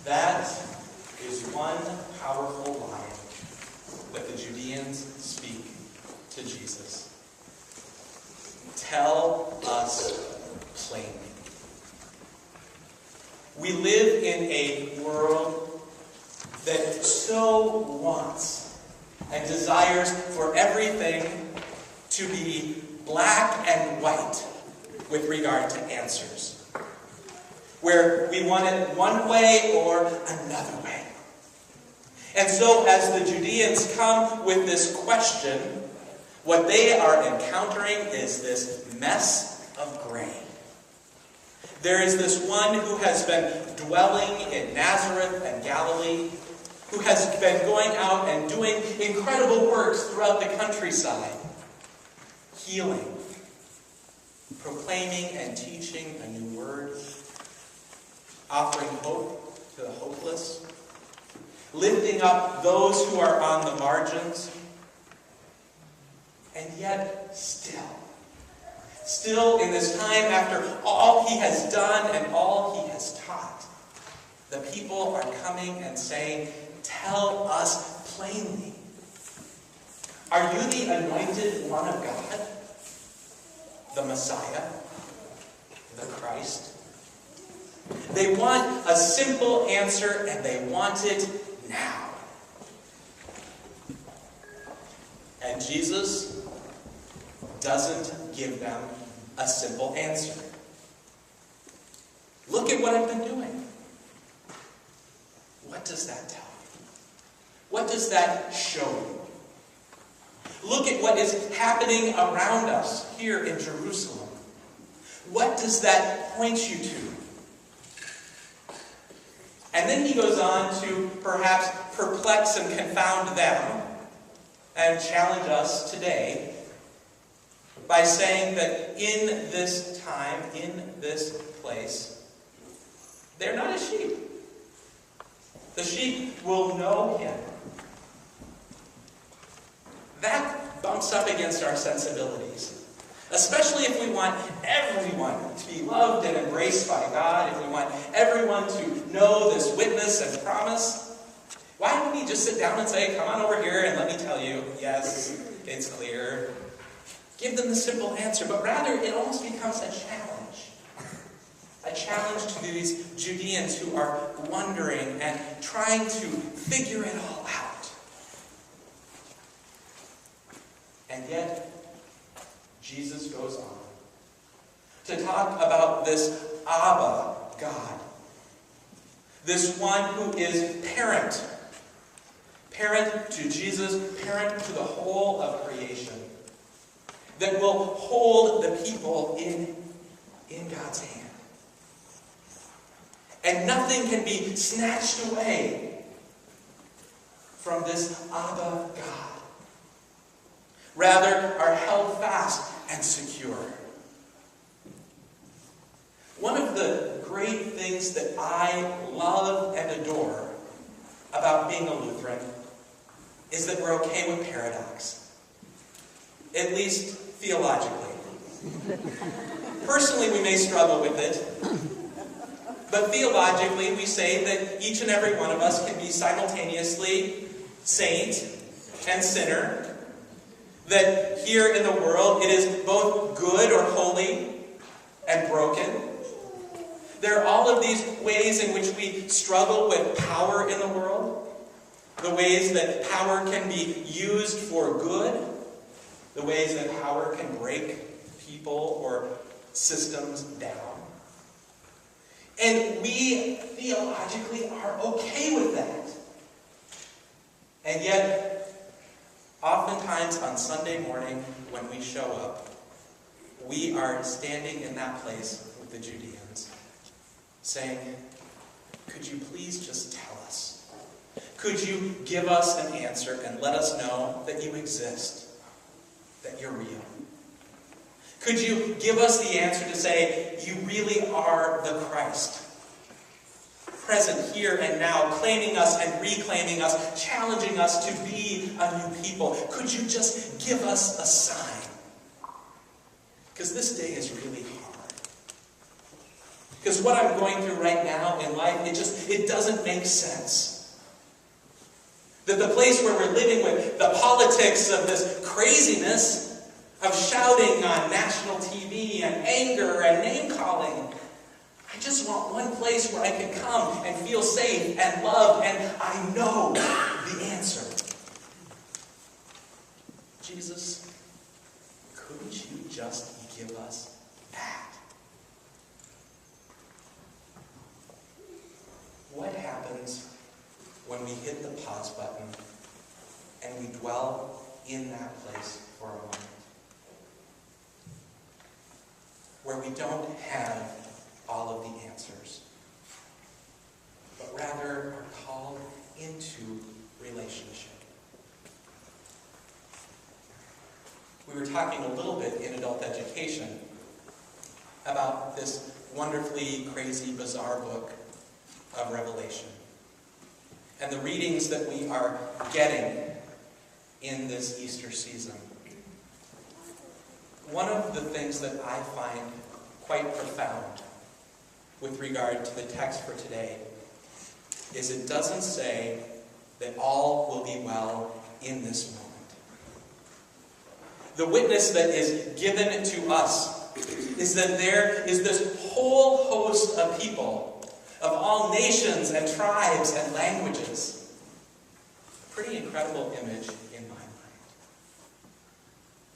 That is one powerful line that the Judeans speak to Jesus. Tell us plainly. We live in a world that so wants and desires for everything to be black and white with regard to answers, where we want it one way or another way. And so as the Judeans come with this question, what they are encountering is this mess of gray. There is this one who has been dwelling in Nazareth and Galilee, who has been going out and doing incredible works throughout the countryside, healing, proclaiming and teaching a new word, offering hope to the hopeless, lifting up those who are on the margins, and yet still in this time, after all he has done and all he has taught, the people are coming and saying, tell us plainly. Are you the anointed one of God? The Messiah? The Christ? They want a simple answer, and they want it now. And Jesus doesn't give them a simple answer. Look at what I've been doing. What does that tell you? What does that show you? Look at what is happening around us here in Jerusalem. What does that point you to? And then he goes on to perhaps perplex and confound them and challenge us today by saying that in this time, in this place, they're not as sheep. The sheep will know him. That bumps up against our sensibilities. Especially if we want everyone to be loved and embraced by God, if we want everyone to know this witness and promise, why don't we just sit down and say, come on over here and let me tell you, yes, it's clear. Give them the simple answer, but rather it almost becomes a challenge. A challenge to these Judeans who are wondering and trying to figure it all out. And yet, Jesus goes on to talk about this Abba God. This one who is parent. Parent to Jesus, parent to the whole of creation. That will hold the people in God's hand. And nothing can be snatched away from this Abba God. Rather, are held fast and secure. One of the great things that I love and adore about being a Lutheran is that we're okay with paradox. At least theologically. Personally, we may struggle with it. But theologically, we say that each and every one of us can be simultaneously saint and sinner. That here in the world, it is both good or holy and broken. There are all of these ways in which we struggle with power in the world. The ways that power can be used for good. The ways that power can break people or systems down. And we theologically are okay with that. And yet, oftentimes on Sunday morning when we show up, we are standing in that place with the Judeans, saying, could you please just tell us? Could you give us an answer and let us know that you exist, that you're real? Could you give us the answer to say, you really are the Christ? Present here and now, claiming us and reclaiming us, challenging us to be a new people. Could you just give us a sign? Because this day is really hard. Because what I'm going through right now in life mind, it doesn't make sense. That the place where we're living with the politics of this craziness of shouting on national TV and anger and name-calling, I just want one place where I can come and feel safe and loved, and I know the answer. Jesus, couldn't you just give us that? What happens when we hit the pause button and we dwell in that place for a moment? Where we don't have all of the answers, but rather are called into relationship. We were talking a little bit in adult education about this wonderfully crazy, bizarre book of Revelation and the readings that we are getting in this Easter season. One of the things that I find quite profound with regard to the text for today is it doesn't say that all will be well in this moment. The witness that is given to us is that there is this whole host of people of all nations and tribes and languages. A pretty incredible image in my mind.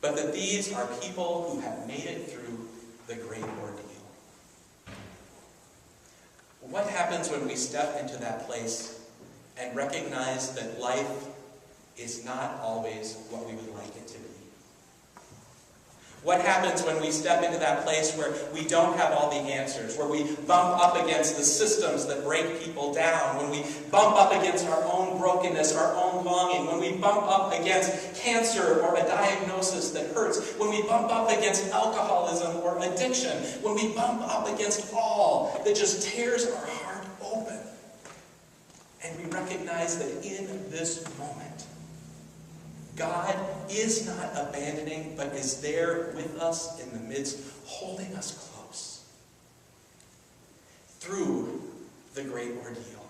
But that these are people who have made it through the great ordeal. What happens when we step into that place and recognize that life is not always what we would like it to be? What happens when we step into that place where we don't have all the answers, where we bump up against the systems that break people down, when we bump up against our own brokenness, our own longing, when we bump up against cancer or a diagnosis that hurts, when we bump up against alcoholism or addiction, when we bump up against all that just tears our heart open, and we recognize that in this moment, God is not abandoning, but is there with us in the midst, holding us close through the great ordeal.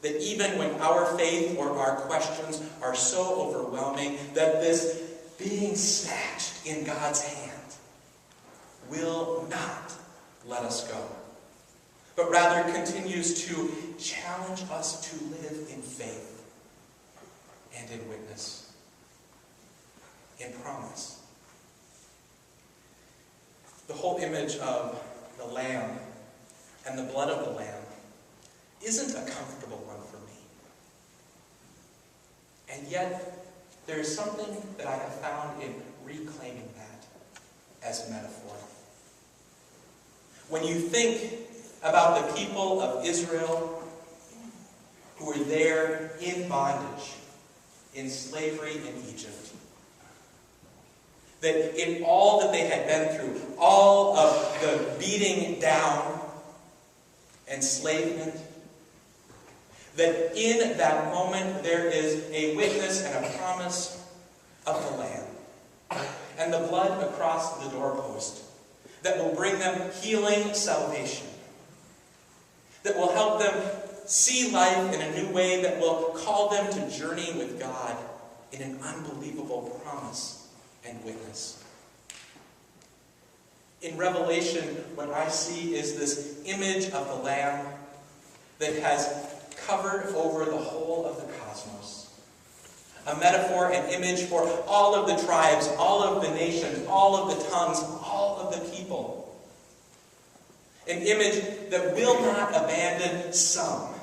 That even when our faith or our questions are so overwhelming, that this being snatched in God's hand will not let us go, but rather continues to challenge us to live in faith and in witness, in promise. The whole image of the Lamb and the blood of the Lamb isn't a comfortable one for me. And yet, there is something that I have found in reclaiming that as metaphor. When you think about the people of Israel who were there in bondage, in slavery in Egypt, that in all that they had been through, all of the beating down, enslavement, that in that moment there is a witness and a promise of the Lamb and the blood across the doorpost that will bring them healing salvation, that will help them see life in a new way, that will call them to journey with God in an unbelievable promise and witness. In Revelation, what I see is this image of the Lamb that has covered over the whole of the cosmos. A metaphor, an image for all of the tribes, all of the nations, all of the tongues, all of the people. An image that will not abandon some,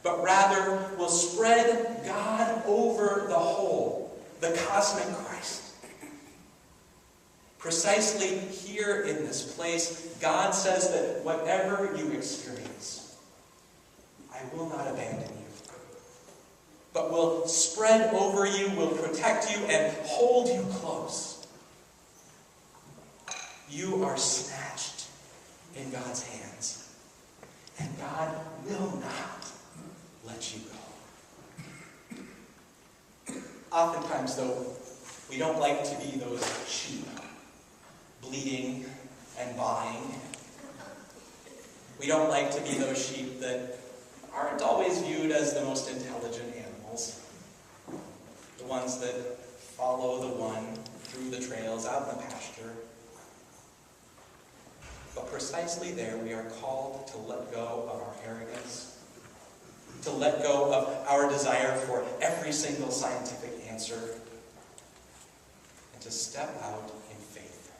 but rather will spread God over the whole, the cosmic Christ. Precisely here in this place, God says that whatever you experience, I will not abandon you, but will spread over you, will protect you, and hold you close. You are snatched in God's hands, and God will not let you go. Oftentimes, though, we don't like to be those sheep, bleeding and buying. We don't like to be those sheep that aren't always viewed as the most intelligent animals. The ones that follow the one through the trails out in the pasture. But precisely there, we are called to let go of our arrogance, to let go of our desire for every single scientific answer, and to step out in faith.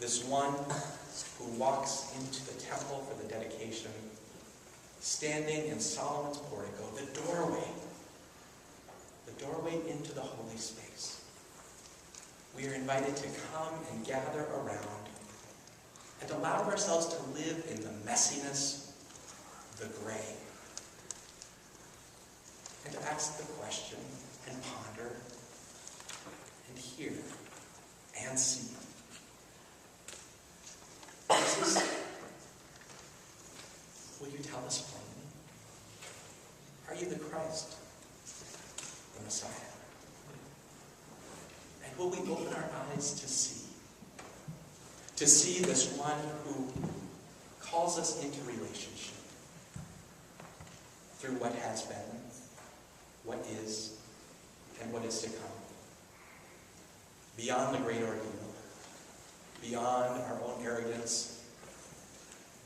This one who walks into the temple for the dedication, standing in Solomon's portico, the doorway into the holy space. We are invited to come and gather around and allow ourselves to live in the messiness, the gray, and to ask the question and ponder and hear and see. Jesus, will you tell us plainly? Are you the Christ, the Messiah? And will we open our eyes to see this one who calls us into relationship through what has been, what is, and what is to come. Beyond the great ordeal, beyond our own arrogance,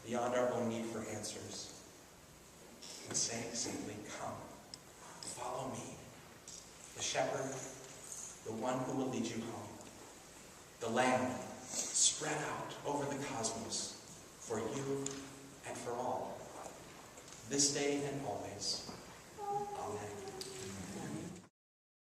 beyond our own need for answers, and saying simply, come, follow me, the shepherd, the one who will lead you home, the Lamb spread out over the cosmos for you and for all, this day and always. Amen.